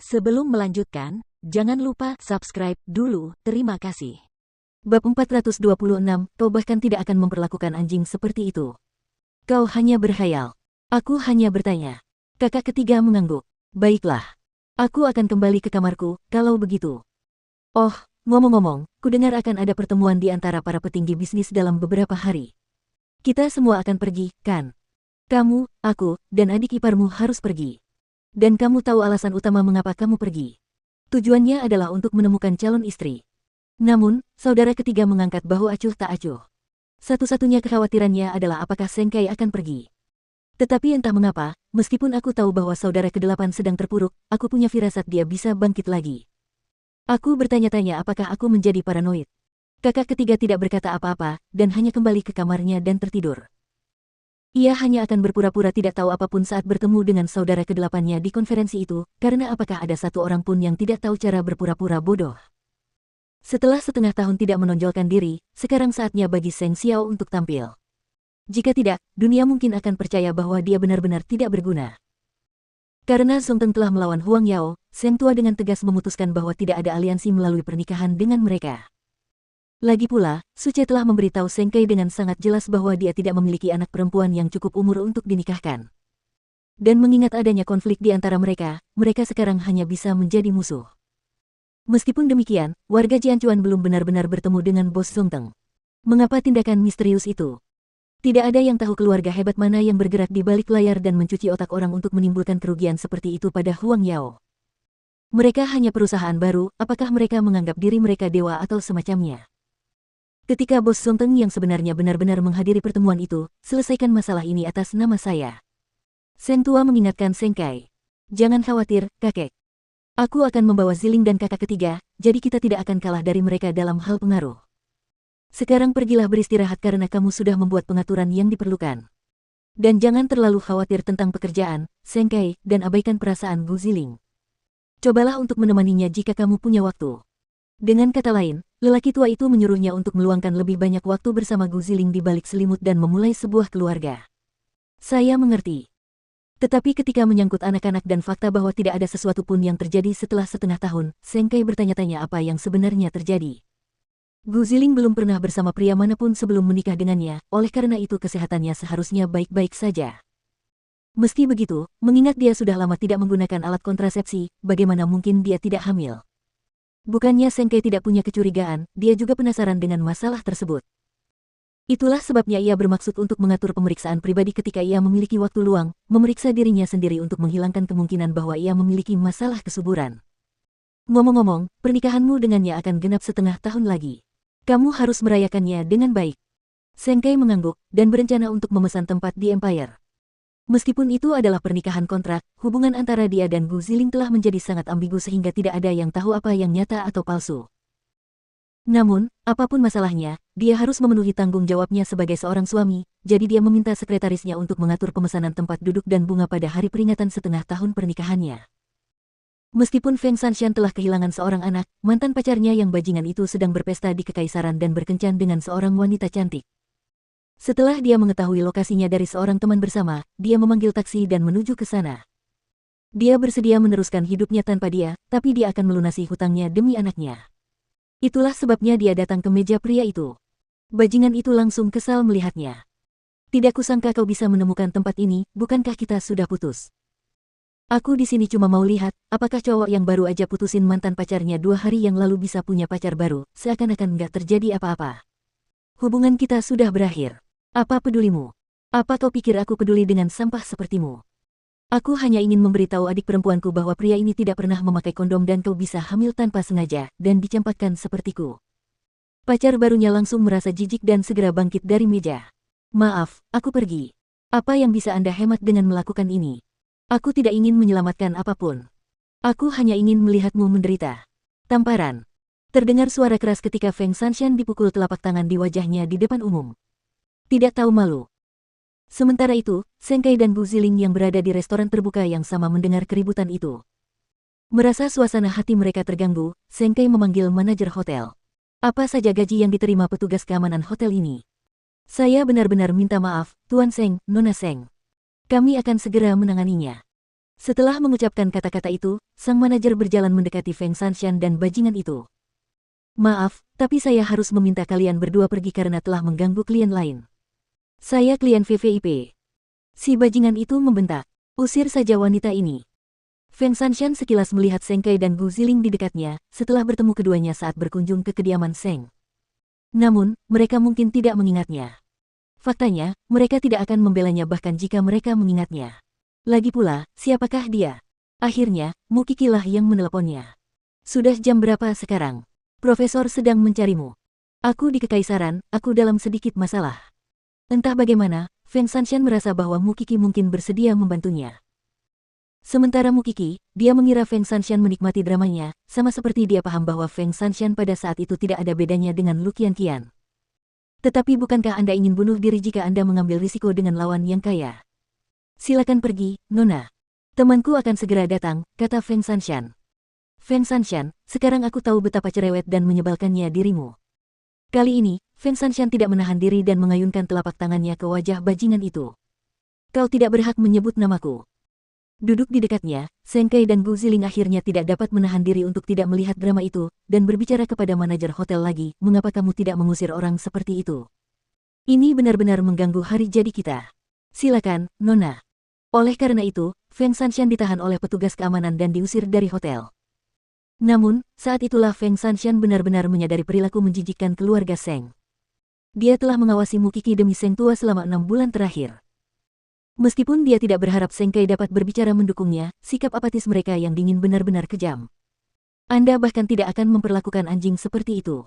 Sebelum melanjutkan, jangan lupa subscribe dulu, terima kasih. Bab 426, kau bahkan tidak akan memperlakukan anjing seperti itu. Kau hanya berhayal. Aku hanya bertanya. Kakak ketiga mengangguk. Baiklah. Aku akan kembali ke kamarku, kalau begitu. Oh, ngomong-ngomong, kudengar akan ada pertemuan di antara para petinggi bisnis dalam beberapa hari. Kita semua akan pergi, kan? Kamu, aku, dan adik iparmu harus pergi. Dan kamu tahu alasan utama mengapa kamu pergi. Tujuannya adalah untuk menemukan calon istri. Namun, saudara ketiga mengangkat bahu acuh tak acuh. Satu-satunya kekhawatirannya adalah apakah Sengkai akan pergi. Tetapi entah mengapa, meskipun aku tahu bahwa saudara kedelapan sedang terpuruk, aku punya firasat dia bisa bangkit lagi. Aku bertanya-tanya apakah aku menjadi paranoid. Kakak ketiga tidak berkata apa-apa, dan hanya kembali ke kamarnya dan tertidur. Ia hanya akan berpura-pura tidak tahu apapun saat bertemu dengan saudara kedelapannya di konferensi itu, karena apakah ada satu orang pun yang tidak tahu cara berpura-pura bodoh. Setelah setengah tahun tidak menonjolkan diri, sekarang saatnya bagi Seng Xiao untuk tampil. Jika tidak, dunia mungkin akan percaya bahwa dia benar-benar tidak berguna. Karena Song Teng telah melawan Huang Yao, Seng Tua dengan tegas memutuskan bahwa tidak ada aliansi melalui pernikahan dengan mereka. Lagi pula, Suce telah memberitahu Sengkai dengan sangat jelas bahwa dia tidak memiliki anak perempuan yang cukup umur untuk dinikahkan. Dan mengingat adanya konflik di antara mereka, mereka sekarang hanya bisa menjadi musuh. Meskipun demikian, warga Jianchuan belum benar-benar bertemu dengan bos Song Teng. Mengapa tindakan misterius itu? Tidak ada yang tahu keluarga hebat mana yang bergerak di balik layar dan mencuci otak orang untuk menimbulkan kerugian seperti itu pada Huang Yao. Mereka hanya perusahaan baru, apakah mereka menganggap diri mereka dewa atau semacamnya? Ketika bos Song Teng yang sebenarnya benar-benar menghadiri pertemuan itu, selesaikan masalah ini atas nama saya. Seng Tua mengingatkan Sengkai. Jangan khawatir, kakek. Aku akan membawa Ziling dan kakak ketiga, jadi kita tidak akan kalah dari mereka dalam hal pengaruh. Sekarang pergilah beristirahat karena kamu sudah membuat pengaturan yang diperlukan. Dan jangan terlalu khawatir tentang pekerjaan, Sengkai, dan abaikan perasaan Gu Ziling. Cobalah untuk menemaninya jika kamu punya waktu. Dengan kata lain, lelaki tua itu menyuruhnya untuk meluangkan lebih banyak waktu bersama Gu Ziling di balik selimut dan memulai sebuah keluarga. Saya mengerti. Tetapi ketika menyangkut anak-anak dan fakta bahwa tidak ada sesuatu pun yang terjadi setelah setengah tahun, Sengkai bertanya-tanya apa yang sebenarnya terjadi. Gu Ziling belum pernah bersama pria manapun sebelum menikah dengannya, oleh karena itu kesehatannya seharusnya baik-baik saja. Meski begitu, mengingat dia sudah lama tidak menggunakan alat kontrasepsi, bagaimana mungkin dia tidak hamil? Bukannya Sengkai tidak punya kecurigaan, dia juga penasaran dengan masalah tersebut. Itulah sebabnya ia bermaksud untuk mengatur pemeriksaan pribadi ketika ia memiliki waktu luang, memeriksa dirinya sendiri untuk menghilangkan kemungkinan bahwa ia memiliki masalah kesuburan. Ngomong-ngomong, pernikahanmu dengannya akan genap setengah tahun lagi. Kamu harus merayakannya dengan baik. Sengkai mengangguk, dan berencana untuk memesan tempat di Empire. Meskipun itu adalah pernikahan kontrak, hubungan antara dia dan Gu Ziling telah menjadi sangat ambigu sehingga tidak ada yang tahu apa yang nyata atau palsu. Namun, apapun masalahnya, dia harus memenuhi tanggung jawabnya sebagai seorang suami, jadi dia meminta sekretarisnya untuk mengatur pemesanan tempat duduk dan bunga pada hari peringatan setengah tahun pernikahannya. Meskipun Feng Shanshan telah kehilangan seorang anak, mantan pacarnya yang bajingan itu sedang berpesta di kekaisaran dan berkencan dengan seorang wanita cantik. Setelah dia mengetahui lokasinya dari seorang teman bersama, dia memanggil taksi dan menuju ke sana. Dia bersedia meneruskan hidupnya tanpa dia, tapi dia akan melunasi hutangnya demi anaknya. Itulah sebabnya dia datang ke meja pria itu. Bajingan itu langsung kesal melihatnya. Tidak kusangka kau bisa menemukan tempat ini, bukankah kita sudah putus? Aku di sini cuma mau lihat, apakah cowok yang baru aja putusin mantan pacarnya 2 hari yang lalu bisa punya pacar baru, seakan-akan nggak terjadi apa-apa. Hubungan kita sudah berakhir. Apa pedulimu? Apa kau pikir aku peduli dengan sampah sepertimu? Aku hanya ingin memberitahu adik perempuanku bahwa pria ini tidak pernah memakai kondom dan kau bisa hamil tanpa sengaja, dan dicampakkan sepertiku. Pacar barunya langsung merasa jijik dan segera bangkit dari meja. Maaf, aku pergi. Apa yang bisa Anda hemat dengan melakukan ini? Aku tidak ingin menyelamatkan apapun. Aku hanya ingin melihatmu menderita. Tamparan. Terdengar suara keras ketika Feng Shanshan dipukul telapak tangan di wajahnya di depan umum. Tidak tahu malu. Sementara itu, Sengkai dan Gu Ziling yang berada di restoran terbuka yang sama mendengar keributan itu. Merasa suasana hati mereka terganggu, Sengkai memanggil manajer hotel. Apa saja gaji yang diterima petugas keamanan hotel ini? Saya benar-benar minta maaf, Tuan Seng, Nona Seng. Kami akan segera menanganinya. Setelah mengucapkan kata-kata itu, sang manajer berjalan mendekati Feng Shanshan dan bajingan itu. Maaf, tapi saya harus meminta kalian berdua pergi karena telah mengganggu klien lain. Saya klien VVIP. Si bajingan itu membentak. Usir saja wanita ini. Feng Shanshan sekilas melihat Seng Kai dan Gu Ziling di dekatnya, setelah bertemu keduanya saat berkunjung ke kediaman Seng. Namun, mereka mungkin tidak mengingatnya. Faktanya, mereka tidak akan membelanya bahkan jika mereka mengingatnya. Lagi pula, siapakah dia? Akhirnya, Mukiki lah yang meneleponnya. Sudah jam berapa sekarang? Profesor sedang mencarimu. Aku di Kekaisaran, aku dalam sedikit masalah. Entah bagaimana, Feng Shanshan merasa bahwa Mukiki mungkin bersedia membantunya. Sementara Mukiki, dia mengira Feng Shanshan menikmati dramanya, sama seperti dia paham bahwa Feng Shanshan pada saat itu tidak ada bedanya dengan Lu Qianqian. Tetapi bukankah Anda ingin bunuh diri jika Anda mengambil risiko dengan lawan yang kaya? Silakan pergi, Nona. Temanku akan segera datang, kata Feng Shanshan. Feng Shanshan, sekarang aku tahu betapa cerewet dan menyebalkannya dirimu. Kali ini, Feng Shanshan tidak menahan diri dan mengayunkan telapak tangannya ke wajah bajingan itu. Kau tidak berhak menyebut namaku. Duduk di dekatnya, Seng Kai dan Gu Ziling akhirnya tidak dapat menahan diri untuk tidak melihat drama itu, dan berbicara kepada manajer hotel lagi, mengapa kamu tidak mengusir orang seperti itu? Ini benar-benar mengganggu hari jadi kita. Silakan, Nona. Oleh karena itu, Feng Shanshan ditahan oleh petugas keamanan dan diusir dari hotel. Namun, saat itulah Feng Shanshan benar-benar menyadari perilaku menjijikkan keluarga Seng. Dia telah mengawasi Mukiki demi Seng tua selama 6 bulan terakhir. Meskipun dia tidak berharap Seng Kai dapat berbicara mendukungnya, sikap apatis mereka yang dingin benar-benar kejam. Anda bahkan tidak akan memperlakukan anjing seperti itu.